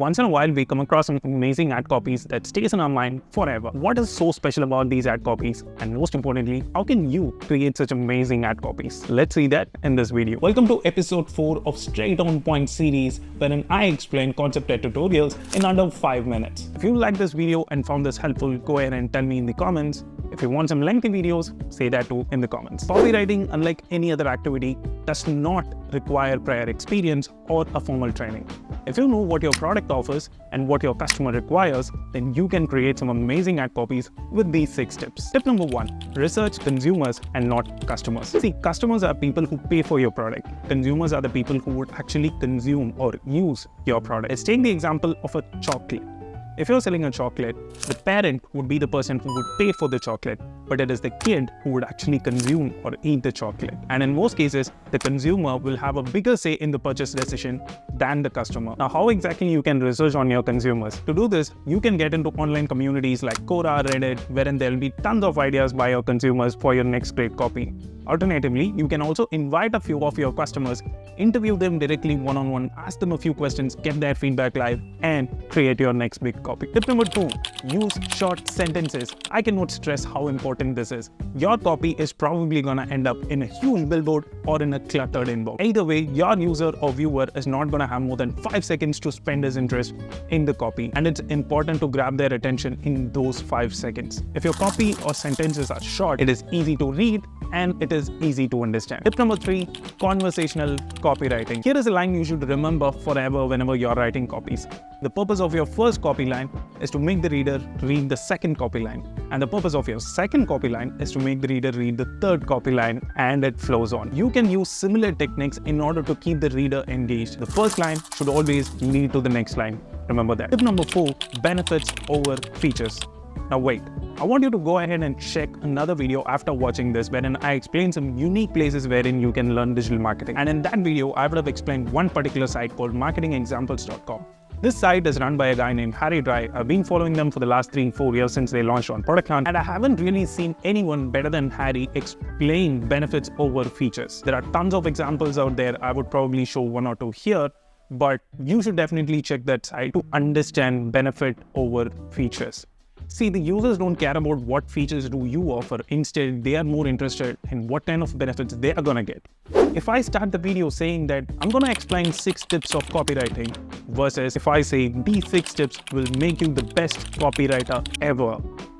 Once in a while, we come across some amazing ad copies that stays in our mind forever. What is so special about these ad copies? And most importantly, how can you create such amazing ad copies? Let's see that in this video. Welcome to episode 4 of Straight On Point series, wherein I explain concept-led tutorials in under 5 minutes. If you like this video and found this helpful, go ahead and tell me in the comments. If you want some lengthy videos, say that too in the comments. Copywriting, unlike any other activity, does not require prior experience or a formal training. If you know what your product offers and what your customer requires, then you can create some amazing ad copies with these 6 tips. Tip number 1, research consumers and not customers. See, customers are people who pay for your product. Consumers are the people who would actually consume or use your product. Let's take the example of a chocolate. If you're selling a chocolate, the parent would be the person who would pay for the chocolate, but it is the kid who would actually consume or eat the chocolate. And in most cases, the consumer will have a bigger say in the purchase decision than the customer. Now, how exactly you can research on your consumers? To do this, you can get into online communities like Quora, Reddit, wherein there will be tons of ideas by your consumers for your next great copy. Alternatively, you can also invite a few of your customers, interview them directly one-on-one, ask them a few questions, get their feedback live, and create your next big copy. Tip number 2, use short sentences. I cannot stress how important this is. Your copy is probably gonna end up in a huge billboard or in a cluttered inbox. Either way, your user or viewer is not gonna have more than 5 seconds to spend his interest in the copy, and it's important to grab their attention in those 5 seconds. If your copy or sentences are short, it is easy to read and it is easy to understand. Tip number 3, conversational copywriting. Here is a line you should remember forever whenever you're writing copies. The purpose of your first copy line is to make the reader read the second copy line. And the purpose of your second copy line is to make the reader read the third copy line, and it flows on. You can use similar techniques in order to keep the reader engaged. The first line should always lead to the next line. Remember that. Tip number 4, benefits over features. Now wait, I want you to go ahead and check another video after watching this, wherein I explain some unique places wherein you can learn digital marketing. And in that video, I would have explained one particular site called marketingexamples.com. This site is run by a guy named Harry Dry. I've been following them for the last 3-4 years since they launched on Product Hunt, and I haven't really seen anyone better than Harry explain benefits over features. There are tons of examples out there. I would probably show 1 or 2 here, but you should definitely check that site to understand benefit over features. See, the users don't care about what features do you offer. Instead, they are more interested in what kind of benefits they are gonna get. If I start the video saying that I'm gonna explain 6 tips of copywriting versus if I say these 6 tips will make you the best copywriter ever,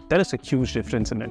there is a huge difference in it.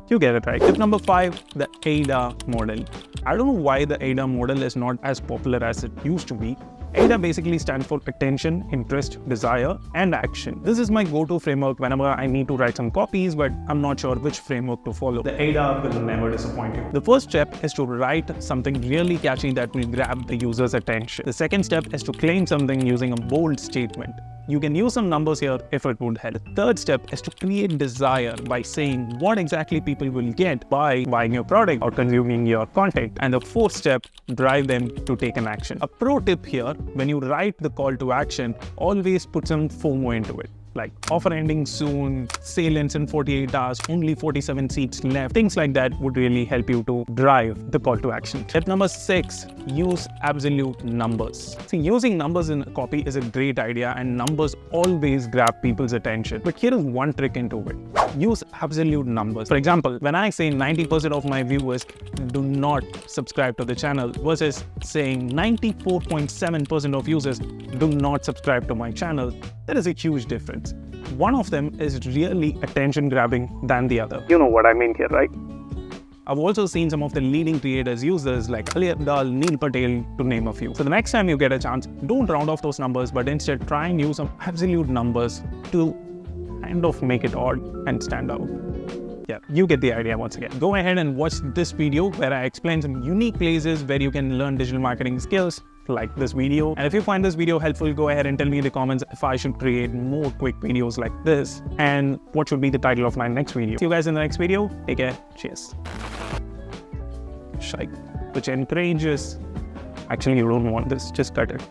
You get it right. Tip number 5, the AIDA model. I don't know why the AIDA model is not as popular as it used to be. AIDA basically stands for attention, interest, desire, and action. This is my go-to framework whenever I need to write some copies, but I'm not sure which framework to follow. The AIDA will never disappoint you. The first step is to write something really catchy that will grab the user's attention. The second step is to claim something using a bold statement. You can use some numbers here if it would help. The third step is to create desire by saying what exactly people will get by buying your product or consuming your content. And the fourth step, drive them to take an action. A pro tip here, when you write the call to action, always put some FOMO into it. Like offer ending soon, sale ends in 48 hours, only 47 seats left. Things like that would really help you to drive the call to action. Tip number 6, use absolute numbers. See, using numbers in a copy is a great idea, and numbers always grab people's attention. But here is one trick into it. Use absolute numbers. For example, when I say 90% of my viewers do not subscribe to the channel versus saying 94.7% of users do not subscribe to my channel, there is a huge difference. One of them is really attention grabbing than the other. You know what I mean here, right? I've also seen some of the leading creators use this, like Ali Abdaal, Neil Patel, to name a few. So the next time you get a chance, don't round off those numbers, but instead try and use some absolute numbers to kind of make it odd and stand out. Yeah, you get the idea once again. Go ahead and watch this video where I explain some unique places where you can learn digital marketing skills like this video. And if you find this video helpful, go ahead and tell me in the comments if I should create more quick videos like this and what should be the title of my next video. See you guys in the next video. Take care. Cheers. Shike, which encourages. Actually, you don't want this. Just cut it.